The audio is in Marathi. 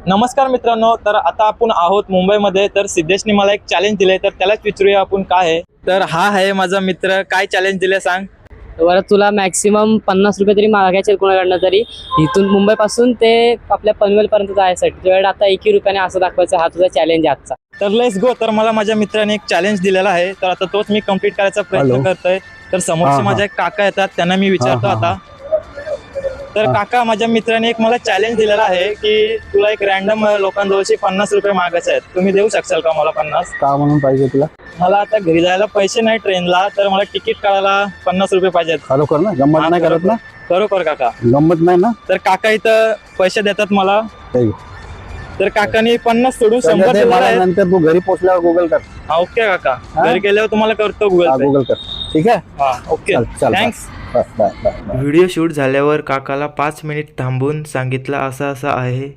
नमस्कार मित्रांनो, तर आता आपण आहोत मुंबईमध्ये. तर सिद्धेशने मला एक चॅलेंज दिले, तर त्यालाच विचारूया आपण काय आहे. तर हा आहे माझा मित्र. काय चॅलेंज दिले सांग. बरं, तुला मॅक्सिमम 50 रुपये तरी मागायचे कोणाकडनं तरी. इथून मुंबईपासून ते आपल्या पनवेलपर्यंत जायसाठी तुझ्याकडे आता 1 रुपयाने असं दाखवायचं. हा तुझा चॅलेंज आहे आजचा. तर लेट्स गो. तर मला माझ्या मित्राने एक चॅलेंज दिलेला आहे, तर आता तोच मी कंप्लीट करायचा प्रयत्न करतोय. तर समोरचे माझे एक काका येतात, त्यांना मी विचारतो आता. तर काका, माझ्या मित्राने एक मला चॅलेंज दिलेला आहे की तुला एक रॅन्डम लोकांजवळचे 50 रुपये मागायचे आहेत. तुम्ही देऊ शकाल का मला 50? का म्हणून पाहिजे तुला? मला आता घरी जायला पैसे नाही ट्रेनला, तर मला तिकीट काढायला 50 रुपये पाहिजेत. खरोखर ना? गंमत नाही करत ना? खरोखर काका. गंमत नाही ना? तर काका इथं पैसे देतात मला. ठीक. तर काकाने 50 सोडून 100 सध्या ते दिलेला मला आहे. नंतर तू घरी पोहोचल्यावर गुगल कर. हा, ओके काका. हा? घरी गेल्यावर तुम्हाला करतो गुगल पे. गुगल कर. ठीक आहे. हा, ओके. चल, चल, thanks. Bye bye bye. Video shoot झाल्यावर काकाला 5 मिनिट थांबून सांगितलं असं आहे.